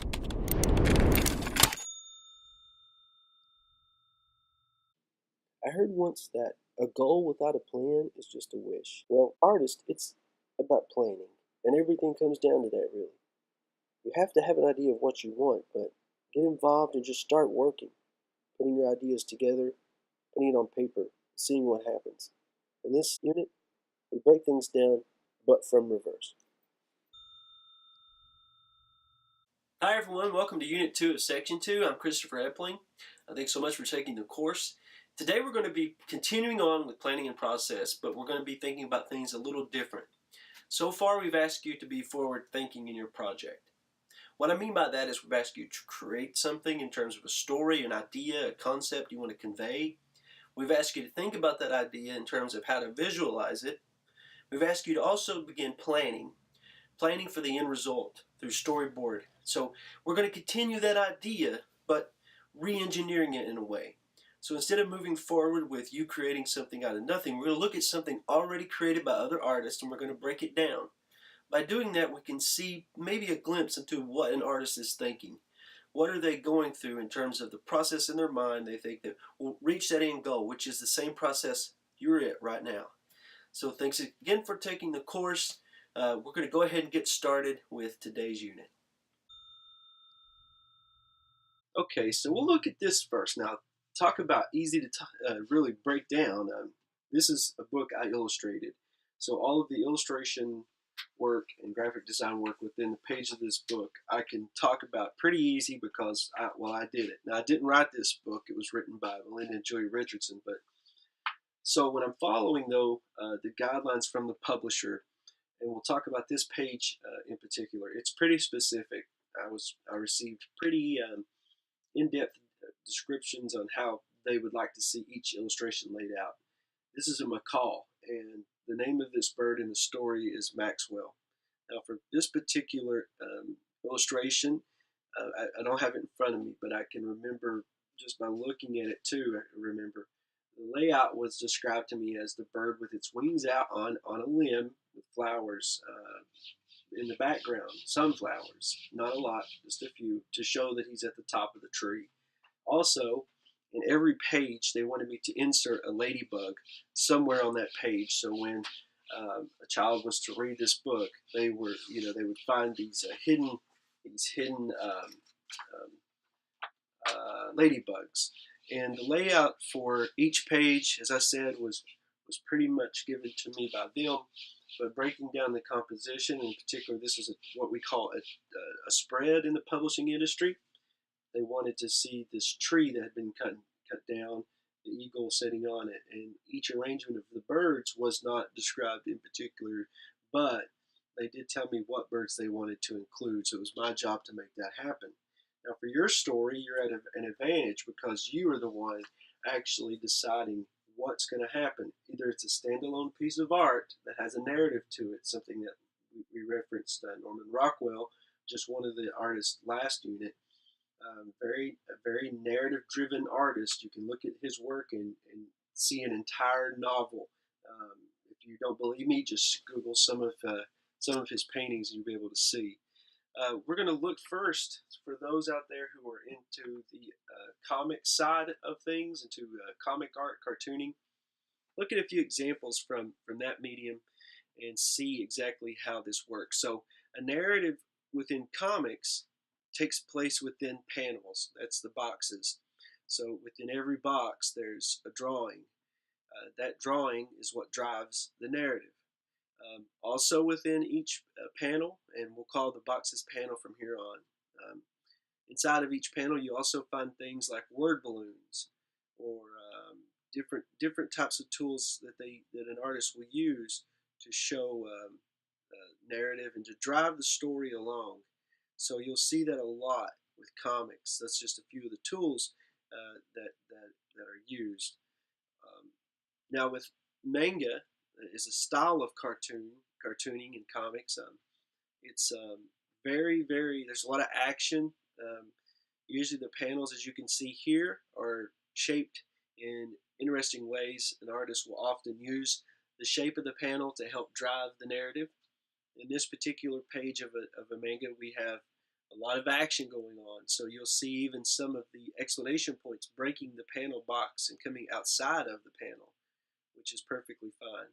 I heard once that a goal without a plan is just a wish. Well, artist, it's about planning, and everything comes down to that, really. You have to have an idea of what you want, but get involved and just start working, putting your ideas together, putting it on paper, seeing what happens. In this unit, we break things down, but from reverse. Hi everyone, welcome to Unit 2 of Section 2. I'm Christopher Epling. Thanks so much for taking the course. Today we're going to be continuing on with planning and process, but we're going to be thinking about things a little different. So far we've asked you to be forward thinking in your project. What I mean by that is we've asked you to create something in terms of a story, an idea, a concept you want to convey. We've asked you to think about that idea in terms of how to visualize it. We've asked you to also begin planning for the end result through storyboard. So we're going to continue that idea, but re-engineering it in a way. So instead of moving forward with you creating something out of nothing, we're going to look at something already created by other artists and we're going to break it down. By doing that, we can see maybe a glimpse into what an artist is thinking. What are they going through in terms of the process in their mind they think that will reach that end goal, which is the same process you're at right now. So thanks again for taking the course. We're going to go ahead and get started with today's unit. Okay, so we'll look at this first. Now, talk about easy to really break down. This is a book I illustrated. So all of the illustration work and graphic design work within the page of this book, I can talk about pretty easy because I did it. Now, I didn't write this book. It was written by Melinda and Joey Richardson. But so when I'm following, though, the guidelines from the publisher, and we'll talk about this page in particular, it's pretty specific. I received pretty in-depth descriptions on how they would like to see each illustration laid out. This is a macaw, and the name of this bird in the story is Maxwell. Now, for this particular illustration, I don't have it in front of me, but I can remember just by looking at it too. I remember the layout was described to me as the bird with its wings out on a limb with flowers in the background, sunflowers, not a lot, just a few, to show that he's at the top of the tree. Also, in every page, they wanted me to insert a ladybug somewhere on that page. So when a child was to read this book, they would find these hidden ladybugs. And the layout for each page, as I said, was pretty much given to me by them. But breaking down the composition, in particular, this is what we call a spread in the publishing industry. They wanted to see this tree that had been cut down, the eagle sitting on it, and each arrangement of the birds was not described in particular, but they did tell me what birds they wanted to include, so it was my job to make that happen. Now, for your story, you're at an advantage because you are the one actually deciding what's going to happen. Either it's a standalone piece of art that has a narrative to it, something that we referenced Norman Rockwell, just one of the artists last unit. Very narrative-driven artist. You can look at his work and see an entire novel. If you don't believe me, just Google some of his paintings, and you'll be able to see. We're going to look first for those out there who are into the comic side of things, into comic art, cartooning. Look at a few examples from that medium and see exactly how this works. So a narrative within comics takes place within panels. That's the boxes. So within every box, there's a drawing. That drawing is what drives the narrative. Also within each panel, and we'll call the boxes panel from here on. Inside of each panel, you also find things like word balloons or different types of tools that an artist will use to show narrative and to drive the story along. So you'll see that a lot with comics. That's just a few of the tools that are used. Now with manga is a style of cartooning in comics. It's very, there's a lot of action. Usually the panels, as you can see here, are shaped in interesting ways. An artist will often use the shape of the panel to help drive the narrative. In this particular page of a manga, we have a lot of action going on. So you'll see even some of the exclamation points breaking the panel box and coming outside of the panel, which is perfectly fine.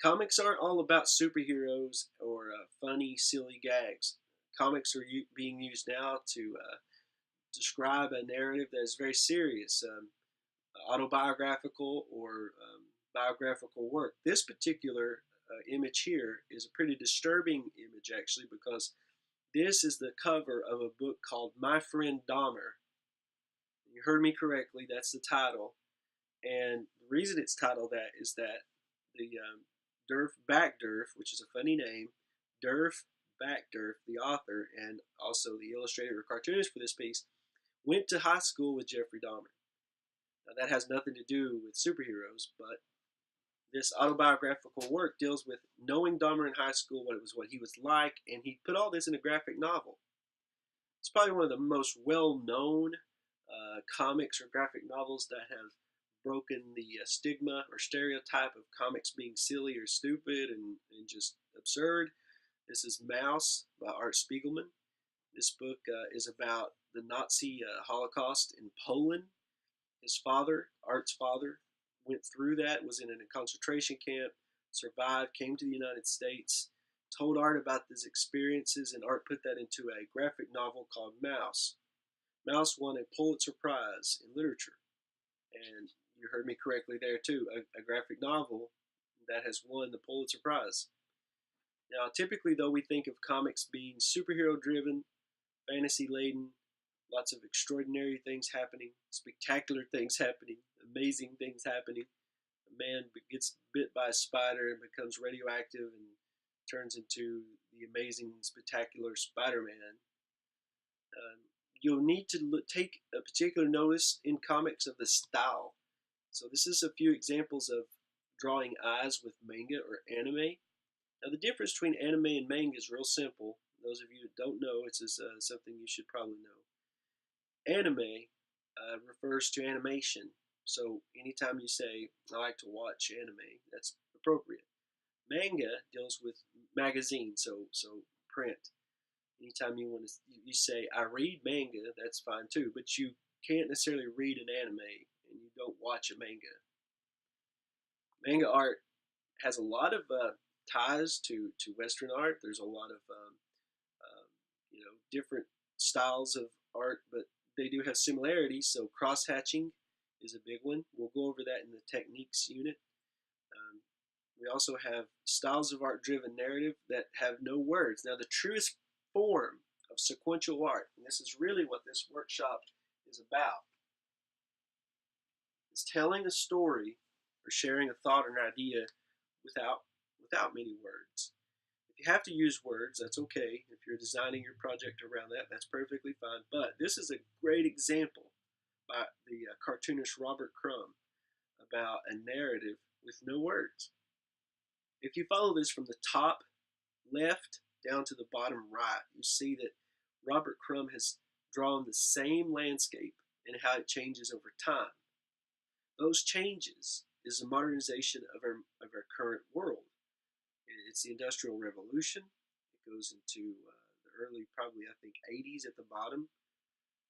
Comics aren't all about superheroes or funny, silly gags. Comics are being used now to describe a narrative that is very serious, autobiographical or biographical work. This particular image here is a pretty disturbing image, actually, because this is the cover of a book called My Friend Dahmer. You heard me correctly, that's the title. And the reason it's titled that is that the Derf Backderf, which is a funny name, Derf Backderf, the author and also the illustrator or cartoonist for this piece, went to high school with Jeffrey Dahmer. Now, that has nothing to do with superheroes, but this autobiographical work deals with knowing Dahmer in high school, what he was like, and he put all this in a graphic novel. It's probably one of the most well-known comics or graphic novels that have broken the stigma or stereotype of comics being silly or stupid and just absurd. This is Maus by Art Spiegelman. This book is about the Nazi Holocaust in Poland. His father, Art's father, went through that, was in a concentration camp, survived, came to the United States, told Art about his experiences, and Art put that into a graphic novel called Maus. Maus won a Pulitzer Prize in literature. And you heard me correctly there too, a graphic novel that has won the Pulitzer Prize. Now, typically, though, we think of comics being superhero driven, fantasy laden, lots of extraordinary things happening, spectacular things happening, amazing things happening. A man gets bit by a spider and becomes radioactive and turns into the amazing, spectacular Spider-Man. You'll need to take a particular notice in comics of the style. So this is a few examples of drawing eyes with manga or anime. Now the difference between anime and manga is real simple. Those of you that don't know, it's something you should probably know. Anime refers to animation. So anytime you say, I like to watch anime, that's appropriate. Manga deals with magazine, so print. Anytime you say, I read manga, that's fine too, but you can't necessarily read an anime and you don't watch a manga. Manga art has a lot of ties to Western art. There's a lot of different styles of art, but they do have similarities. So cross hatching is a big one. We'll go over that in the techniques unit. We also have styles of art driven narrative that have no words. Now the truest form of sequential art, and this is really what this workshop is about, is telling a story or sharing a thought or an idea without many words. If you have to use words, that's okay. If you're designing your project around that, that's perfectly fine. But this is a great example by the cartoonist Robert Crumb about a narrative with no words. If you follow this from the top left down to the bottom right, you see that Robert Crumb has drawn the same landscape and how it changes over time. Those changes is the modernization of our current world. It's the Industrial Revolution. It goes into the early, probably I think 80s at the bottom.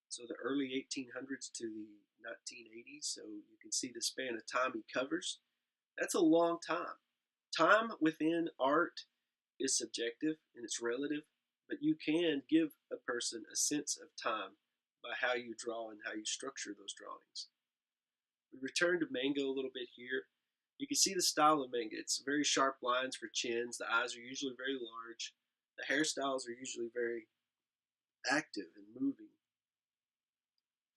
So the early 1800s to the 1980s. So you can see the span of time he covers. That's a long time. Time within art is subjective and it's relative, but you can give a person a sense of time by how you draw and how you structure those drawings. We return to manga a little bit here. You can see the style of manga. It's very sharp lines for chins. The eyes are usually very large. The hairstyles are usually very active and moving.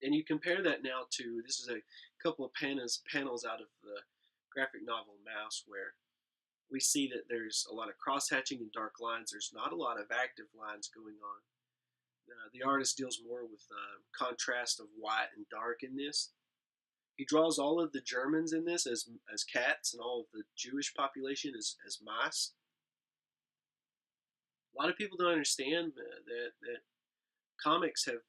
And you compare that now to, this is a couple of panels out of the graphic novel Maus, where we see that there's a lot of cross-hatching and dark lines. There's not a lot of active lines going on. The artist deals more with contrast of white and dark in this. He draws all of the Germans in this as cats and all of the Jewish population as mice. A lot of people don't understand that comics have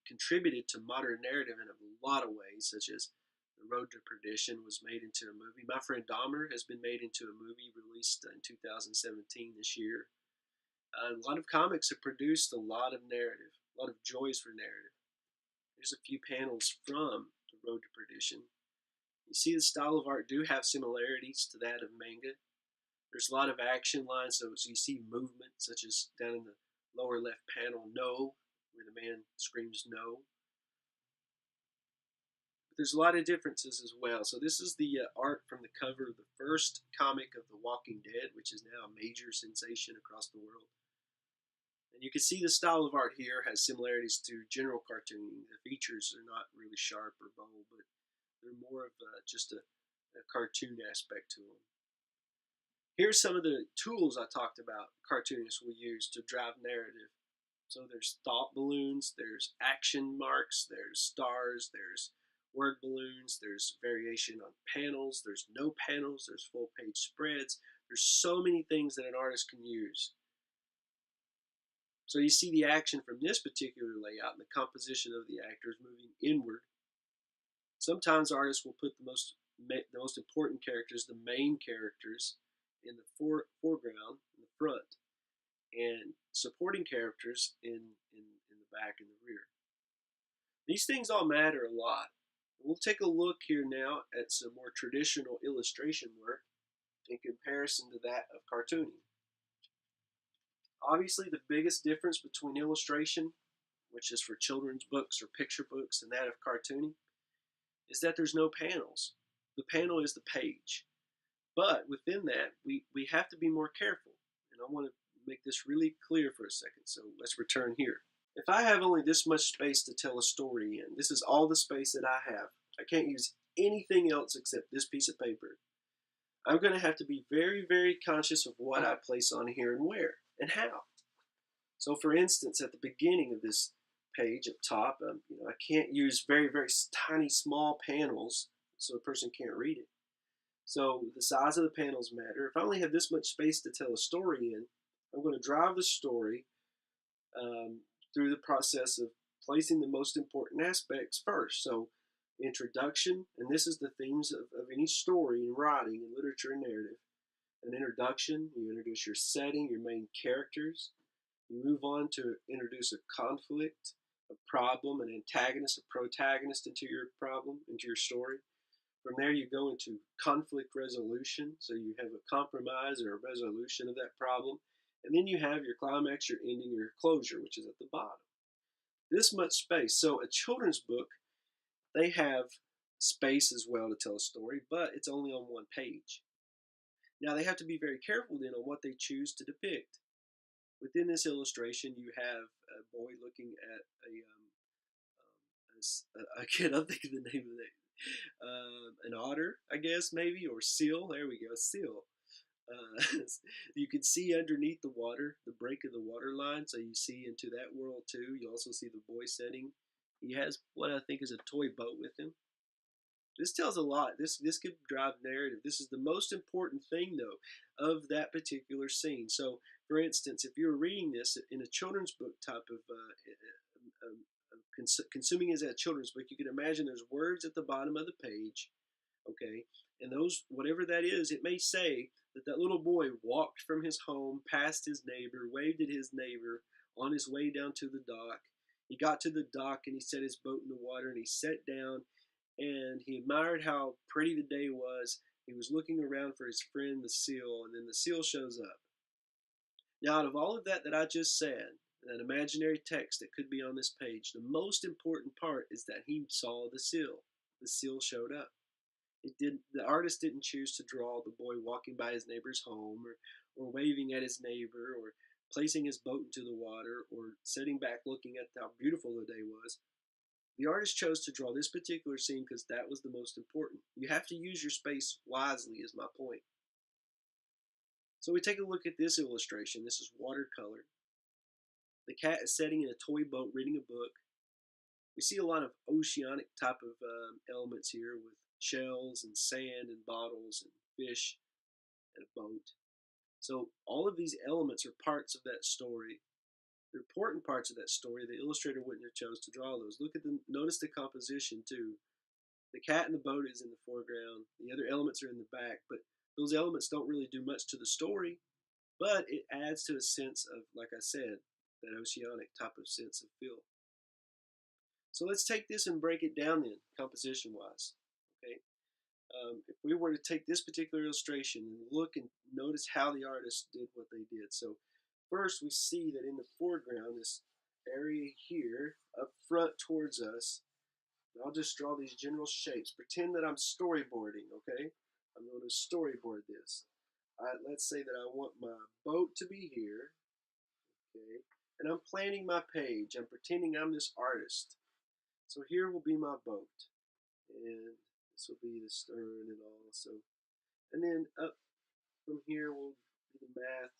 contributed to modern narrative in a lot of ways, such as The Road to Perdition was made into a movie. My Friend Dahmer has been made into a movie released in 2017 this year. A lot of comics have produced a lot of narrative, a lot of joys for narrative. There's a few panels from The Road to Perdition. You see the style of art do have similarities to that of manga. There's a lot of action lines, so you see movement, such as down in the lower left panel, no, where the man screams no. But there's a lot of differences as well. So this is the art from the cover of the first comic of The Walking Dead, which is now a major sensation across the world. And you can see the style of art here has similarities to general cartooning. The features are not really sharp or bold, but they're more of just a cartoon aspect to them. Here's some of the tools I talked about cartoonists will use to drive narrative. So there's thought balloons, there's action marks, there's stars, there's word balloons, there's variation on panels, there's no panels, there's full page spreads. There's so many things that an artist can use. So you see the action from this particular layout and the composition of the actors moving inward. Sometimes artists will put the most important characters, the main characters, in the foreground, in the front, and supporting characters in the back and the rear. These things all matter a lot. We'll take a look here now at some more traditional illustration work in comparison to that of cartooning. Obviously, the biggest difference between illustration, which is for children's books or picture books, and that of cartooning, is that there's no panels. The panel is the page. But within that, we have to be more careful. And I want to make this really clear for a second, so let's return here. If I have only this much space to tell a story in, this is all the space that I have. I can't use anything else except this piece of paper. I'm going to have to be very, very conscious of what I place on here and where and how. So for instance, at the beginning of this page up top, I can't use very, very tiny small panels so a person can't read it. So the size of the panels matter. If I only have this much space to tell a story in, I'm going to drive the story through the process of placing the most important aspects first. So introduction, and this is the themes of any story in writing, in literature and narrative. An introduction, you introduce your setting, your main characters. You move on to introduce a conflict, a problem, an antagonist, a protagonist into your problem, into your story. From there, you go into conflict resolution. So you have a compromise or a resolution of that problem. And then you have your climax, your ending, your closure, which is at the bottom. This much space. So a children's book, they have space as well to tell a story, but it's only on one page. Now they have to be very careful then on what they choose to depict. Within this illustration, you have a boy looking at I cannot think of the name of it. An otter, I guess, maybe, or seal. There we go, seal. You can see underneath the water, the break of the water line, so you see into that world too. You also see the boy setting. He has what I think is a toy boat with him. This tells a lot. This could drive narrative. This is the most important thing, though, of that particular scene. So, for instance, if you're reading this in a children's book type of consuming it as a children's book, you can imagine there's words at the bottom of the page, okay, and those, whatever that is, it may say that that little boy walked from his home, past his neighbor, waved at his neighbor on his way down to the dock. He got to the dock and he set his boat in the water and he sat down and he admired how pretty the day was. He was looking around for his friend the seal, and then the seal shows up. Now, out of all of that I just said, that imaginary text that could be on this page, the most important part is that he saw the seal. The seal showed up. The artist didn't choose to draw the boy walking by his neighbor's home, or waving at his neighbor, or placing his boat into the water, or sitting back looking at how beautiful the day was. The artist chose to draw this particular scene because that was the most important. You have to use your space wisely, is my point. So we take a look at this illustration. This is watercolor. The cat is sitting in a toy boat reading a book. We see a lot of oceanic type of elements here with shells and sand and bottles and fish and a boat. So all of these elements are parts of that story. They're important parts of that story. The illustrator wouldn't have chose to draw those. Notice the composition too. The cat in the boat is in the foreground. The other elements are in the back, but those elements don't really do much to the story, but it adds to a sense of, like I said, that oceanic type of sense of feel. So let's take this and break it down then, composition wise. Okay, if we were to take this particular illustration and look and notice how the artist did what they did. So first we see that in the foreground, this area here up front towards us, I'll just draw these general shapes. Pretend that I'm storyboarding, okay? I'm going to storyboard this. Let's say that I want my boat to be here, okay? And I'm planning my page. I'm pretending I'm this artist. So here will be my boat. And this will be the stern and all. So, and then up from here will be the math.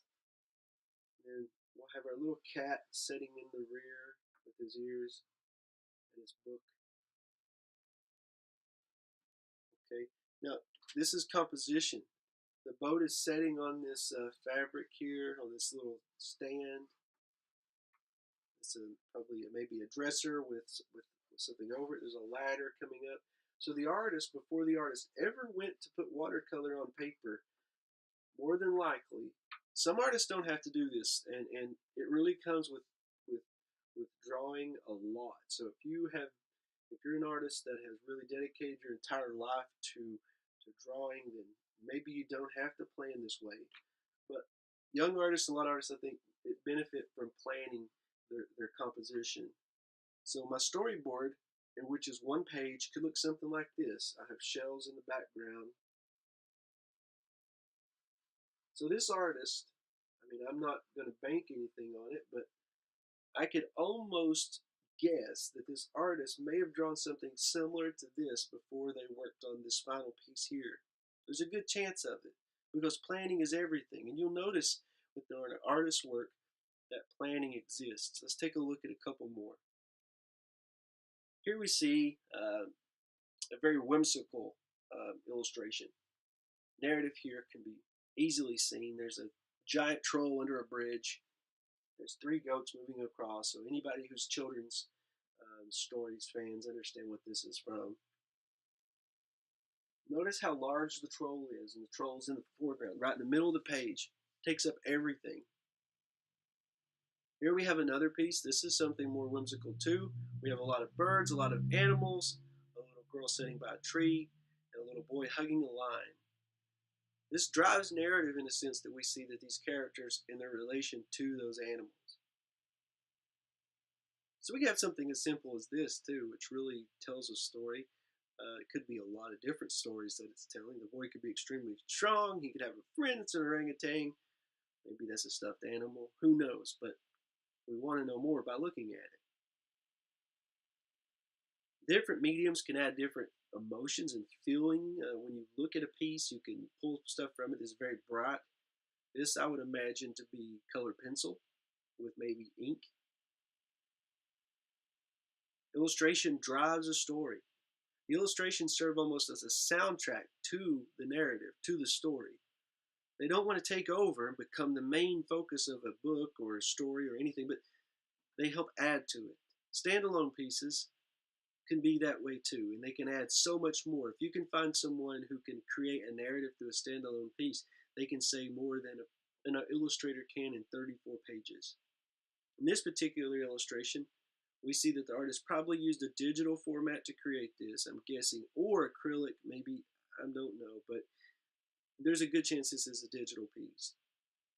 And then we'll have our little cat sitting in the rear with his ears and his book. Okay. Now, this is composition. The boat is setting on this fabric here, on this little stand. It's probably maybe a dresser with something over it. There's a ladder coming up. So the artist, before the artist ever went to put watercolor on paper, more than likely, some artists don't have to do this, and it really comes with with drawing a lot. So if you're an artist that has really dedicated your entire life to drawing, then maybe you don't have to plan this way. But young artists, a lot of artists, I think, benefit from planning their composition. So my storyboard, in which is one page, could look something like this. I have shells in the background. So this artist, I mean, I'm not going to bank anything on it, but I could almost guess that this artist may have drawn something similar to this before they worked on this final piece here. There's a good chance of it because planning is everything. And you'll notice with the artist's work that planning exists. Let's take a look at a couple more. Here we see a very whimsical illustration. Narrative here can be easily seen. There's a giant troll under a bridge. There's three goats moving across. So anybody who's children's stories fans understand what this is from. Notice how large the troll is, and the troll's in the foreground, right in the middle of the page. Takes up everything. Here we have another piece. This is something more whimsical too. We have a lot of birds, a lot of animals, a little girl sitting by a tree, and a little boy hugging a lion. This drives narrative in a sense that we see that these characters in their relation to those animals. So we have something as simple as this too, which really tells a story. It could be a lot of different stories that it's telling. The boy could be extremely strong. He could have a friend that's an orangutan. Maybe that's a stuffed animal. Who knows? But we want to know more by looking at it. Different mediums can add different emotions and feeling. When you look at a piece, you can pull stuff from it that's very bright. This I would imagine to be colored pencil with maybe ink. Illustration drives a story. The illustrations serve almost as a soundtrack to the narrative, to the story. They don't want to take over and become the main focus of a book or a story or anything, but they help add to it. Standalone pieces can be that way too, and they can add so much more. If you can find someone who can create a narrative through a standalone piece, they can say more than an illustrator can in 34 pages. In this particular illustration, we see that the artist probably used a digital format to create this, I'm guessing, or acrylic, maybe, I don't know, but there's a good chance this is a digital piece.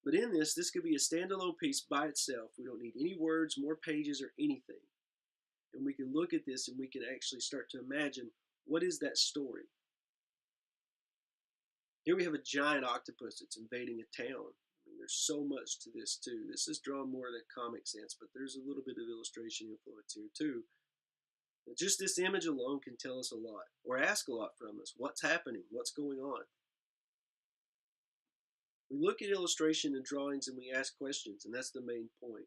But in this could be a standalone piece by itself. We don't need any words, more pages, or anything. And we can look at this and we can actually start to imagine, what is that story? Here we have a giant octopus that's invading a town. There's so much to this too. This is drawn more in a comic sense, but there's a little bit of illustration influence here too. And just this image alone can tell us a lot, or ask a lot from us. What's happening? What's going on? We look at illustration and drawings and we ask questions, and that's the main point.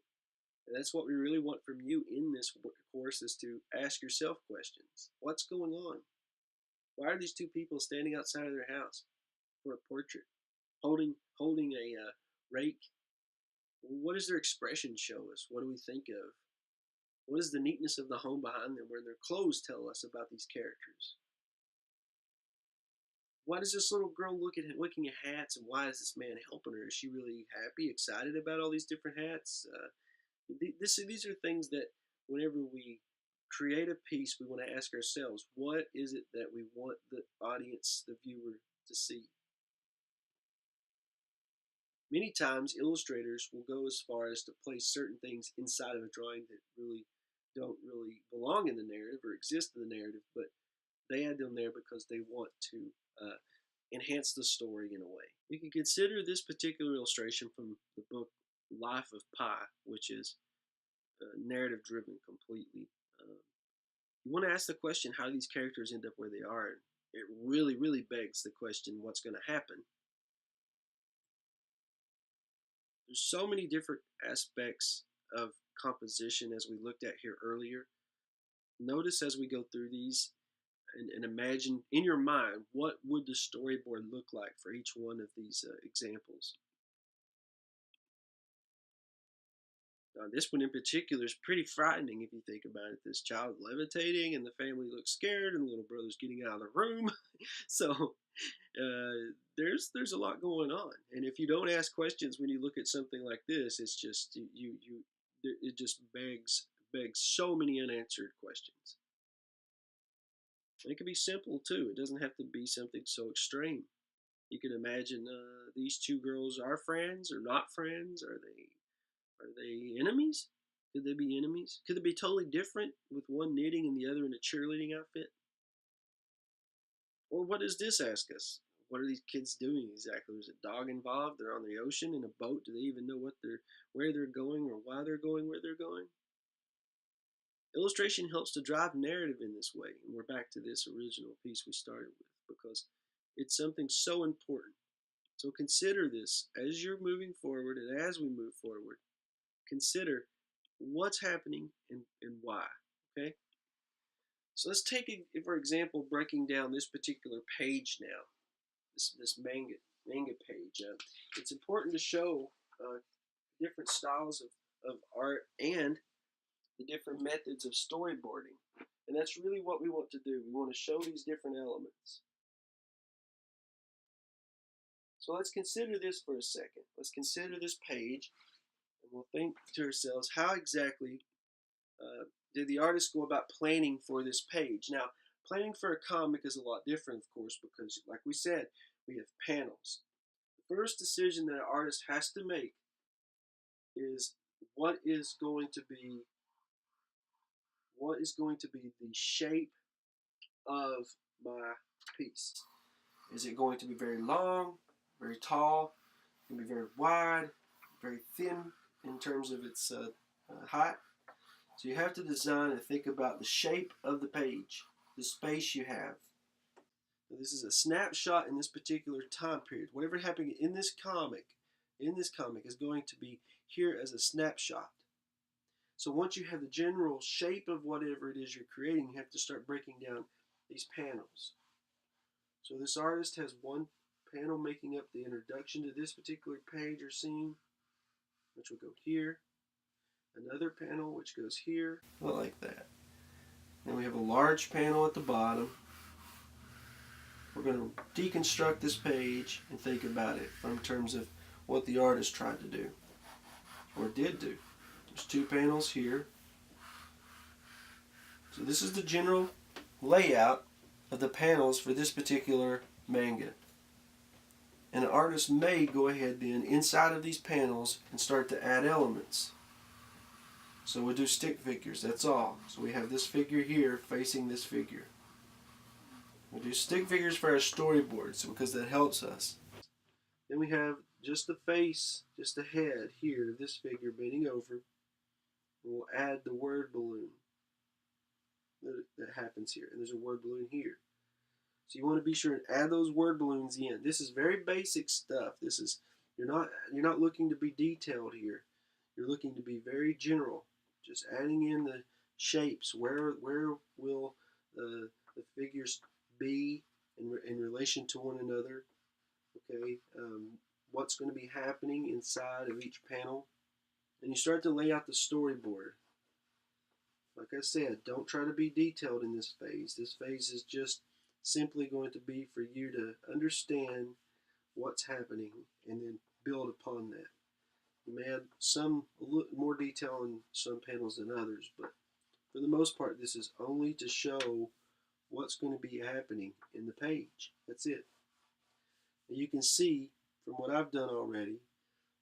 And that's what we really want from you in this course, is to ask yourself questions. What's going on? Why are these two people standing outside of their house for a portrait, holding a rake? What does their expression show us? What do we think of? What is the neatness of the home behind them, where their clothes tell us about these characters? Why does this little girl looking at hats, and why is this man helping her? Is she really happy, excited about all these different hats? These are things that whenever we create a piece, we want to ask ourselves, what is it that we want the audience, the viewer, to see? Many times, illustrators will go as far as to place certain things inside of a drawing that really don't really belong in the narrative or exist in the narrative, but they add them there because they want to enhance the story in a way. You can consider this particular illustration from the book Life of Pi, which is narrative driven completely. You want to ask the question, how do these characters end up where they are? It really, really begs the question, what's going to happen? There's so many different aspects of composition as we looked at here earlier. Notice as we go through these and imagine in your mind, what would the storyboard look like for each one of these examples? This one in particular is pretty frightening if you think about it. This child levitating, and the family looks scared, and the little brother's getting out of the room. So there's a lot going on, and if you don't ask questions when you look at something like this, it's just it just begs so many unanswered questions. And it can be simple too. It doesn't have to be something so extreme. You can imagine these two girls are friends or not friends. Are they enemies? Could they be enemies? Could they be totally different with one knitting and the other in a cheerleading outfit? Or what does this ask us? What are these kids doing exactly? There's a dog involved. They're on the ocean in a boat. Do they even know where they're going or why they're going where they're going? Illustration helps to drive narrative in this way, and we're back to this original piece we started with because it's something so important. So consider this as you're moving forward, and as we move forward, consider what's happening and why. Okay? So let's take, for example, breaking down this particular page now, this manga page. It's important to show different styles of art and the different methods of storyboarding. And that's really what we want to do. We want to show these different elements. So let's consider this for a second. Let's consider this page, and we'll think to ourselves, how exactly did the artist go about planning for this page? Now, planning for a comic is a lot different, of course, because, like we said, we have panels. The first decision that an artist has to make is what is going to be the shape of my piece. Is it going to be very long, very tall, going to be very wide, very thin in terms of its height? So you have to design and think about the shape of the page, the space you have. Now, this is a snapshot in this particular time period. Whatever happened in this comic is going to be here as a snapshot. So once you have the general shape of whatever it is you're creating, you have to start breaking down these panels. So this artist has one panel making up the introduction to this particular page or scene, which will go here. Another panel which goes here, like that. Then we have a large panel at the bottom. We're going to deconstruct this page and think about it in terms of what the artist tried to do, or did do. There's two panels here. So this is the general layout of the panels for this particular manga. And an artist may go ahead then inside of these panels and start to add elements. So we'll do stick figures, that's all. So we have this figure here facing this figure. We'll do stick figures for our storyboards because that helps us. Then we have just the face, just the head here, this figure bending over. We'll add the word balloon that happens here. And there's a word balloon here. So you want to be sure and add those word balloons in. This is very basic stuff. This is you're not looking to be detailed here. You're looking to be very general. Just adding in the shapes. Where will the figures be in relation to one another? Okay. What's going to be happening inside of each panel? And you start to lay out the storyboard. Like I said, don't try to be detailed in this phase. This phase is just simply going to be for you to understand what's happening and then build upon that. You may add some a little more detail in some panels than others, but for the most part, this is only to show what's going to be happening in the page. That's it. And you can see from what I've done already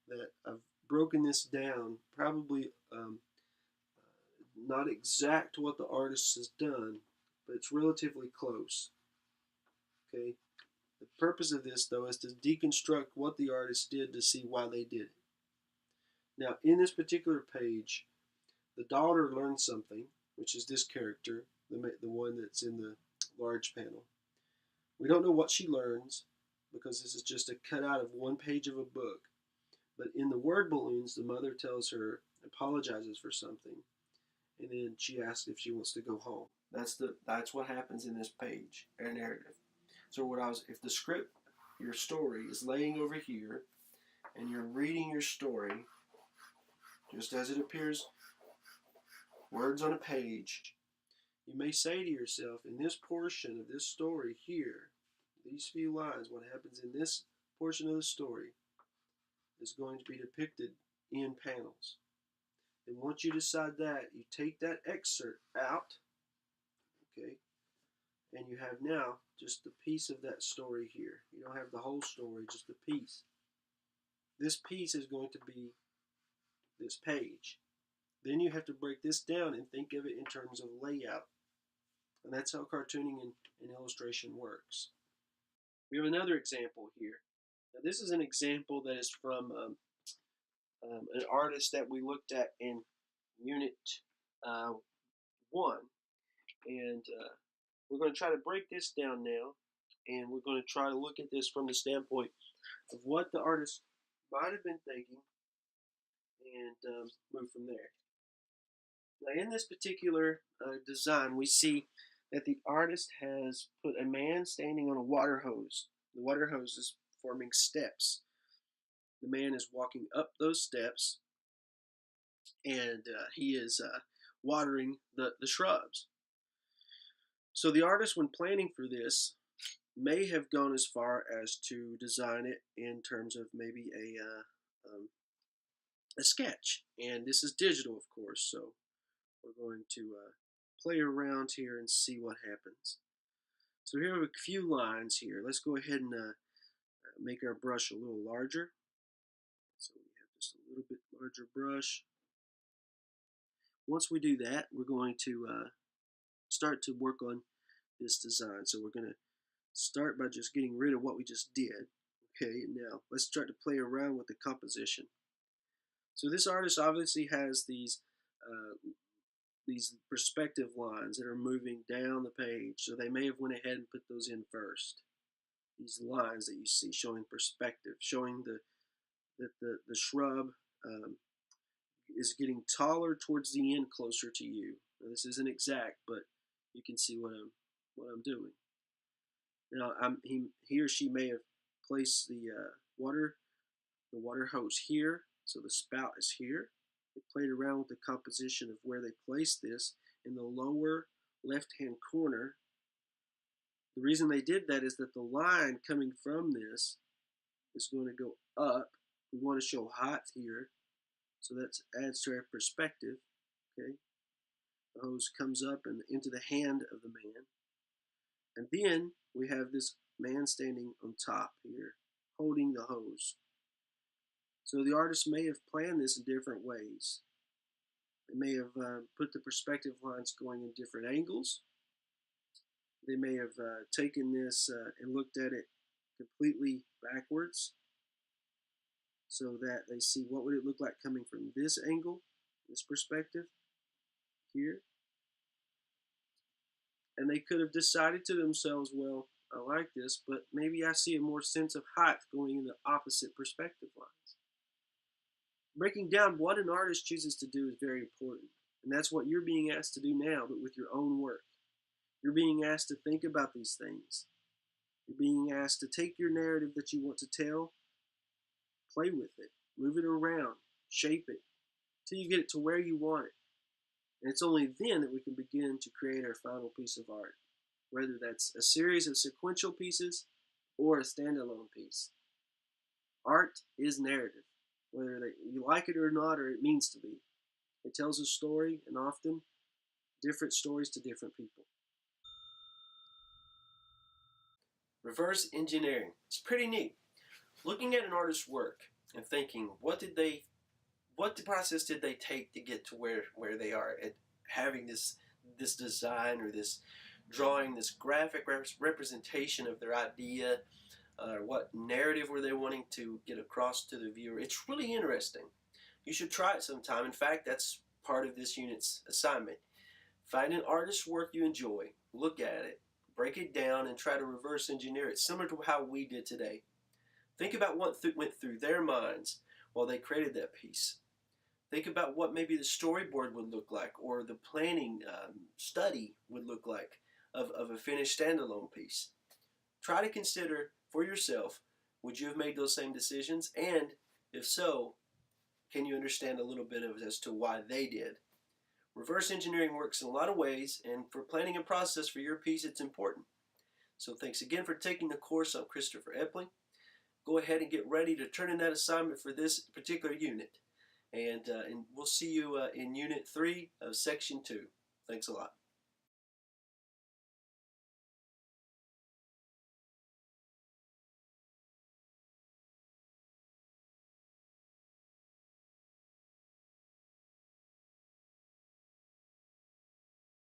that I've broken this down, probably not exact what the artist has done, but it's relatively close. Okay. The purpose of this, though, is to deconstruct what the artist did to see why they did it. Now, in this particular page, the daughter learns something, which is this character, the one that's in the large panel. We don't know what she learns because this is just a cutout of one page of a book. But in the word balloons, the mother tells her, apologizes for something, and then she asks if she wants to go home. That's what happens in this page, a narrative. So if the script, your story is laying over here, and you're reading your story, just as it appears, words on a page, you may say to yourself, in this portion of this story here, these few lines, what happens in this portion of the story is going to be depicted in panels. And once you decide that, you take that excerpt out, okay, and you have now just a piece of that story here. You don't have the whole story, just a piece. This piece is going to be this page. Then you have to break this down and think of it in terms of layout. And that's how cartooning and illustration works. We have another example here. Now, this is an example that is from an artist that we looked at in Unit 1. And we're going to try to break this down now. And we're going to try to look at this from the standpoint of what the artist might have been thinking and move from there. Now, in this particular design, we see that the artist has put a man standing on a water hose. The water hose is forming steps. The man is walking up those steps, and he is watering the shrubs. So the artist, when planning for this, may have gone as far as to design it in terms of maybe a sketch. And this is digital, of course, so we're going to play around here and see what happens. So here we have a few lines here. Let's go ahead and make our brush a little larger. So we have just a little bit larger brush. Once we do that, we're going to start to work on this design. So we're going to start by just getting rid of what we just did. Okay, now let's start to play around with the composition. So this artist obviously has these perspective lines that are moving down the page. So they may have went ahead and put those in first. These lines that you see showing perspective, showing that the shrub is getting taller towards the end, closer to you. Now, this isn't exact, but you can see what I'm doing. Now he or she may have placed the water hose here, so the spout is here. They played around with the composition of where they placed this in the lower left-hand corner. The reason they did that is that the line coming from this is going to go up. We want to show height here, so that adds to our perspective. Okay, the hose comes up and into the hand of the man, and then we have this man standing on top here, holding the hose. So the artist may have planned this in different ways. They may have put the perspective lines going in different angles. They may have taken this and looked at it completely backwards so that they see what would it look like coming from this angle, this perspective here. And they could have decided to themselves, well, I like this, but maybe I see a more sense of height going in the opposite perspective lines. Breaking down what an artist chooses to do is very important. And that's what you're being asked to do now, but with your own work. You're being asked to think about these things. You're being asked to take your narrative that you want to tell, play with it, move it around, shape it, till you get it to where you want it. And it's only then that we can begin to create our final piece of art. whether that's a series of sequential pieces or a standalone piece. Art is narrative, whether you like it or not, or it means to be. It tells a story, and often different stories to different people. Reverse engineering. It's pretty neat. Looking at an artist's work and thinking, what process did they take to get to where they are at having this design or this drawing, this graphic representation of their idea, what narrative were they wanting to get across to the viewer. It's really interesting. You should try it sometime. In fact, that's part of this unit's assignment. Find an artist's work you enjoy, look at it, break it down, and try to reverse engineer it, similar to how we did today. Think about what went through their minds while they created that piece. Think about what maybe the storyboard would look like, or the planning study would look like of a finished standalone piece. Try to consider for yourself, would you have made those same decisions? And if so, can you understand a little bit of as to why they did? Reverse engineering works in a lot of ways, and for planning a process for your piece, it's important. So thanks again for taking the course. I'm Christopher Epling. Go ahead and get ready to turn in that assignment for this particular unit. And we'll see you in Unit 3 of Section 2. Thanks a lot.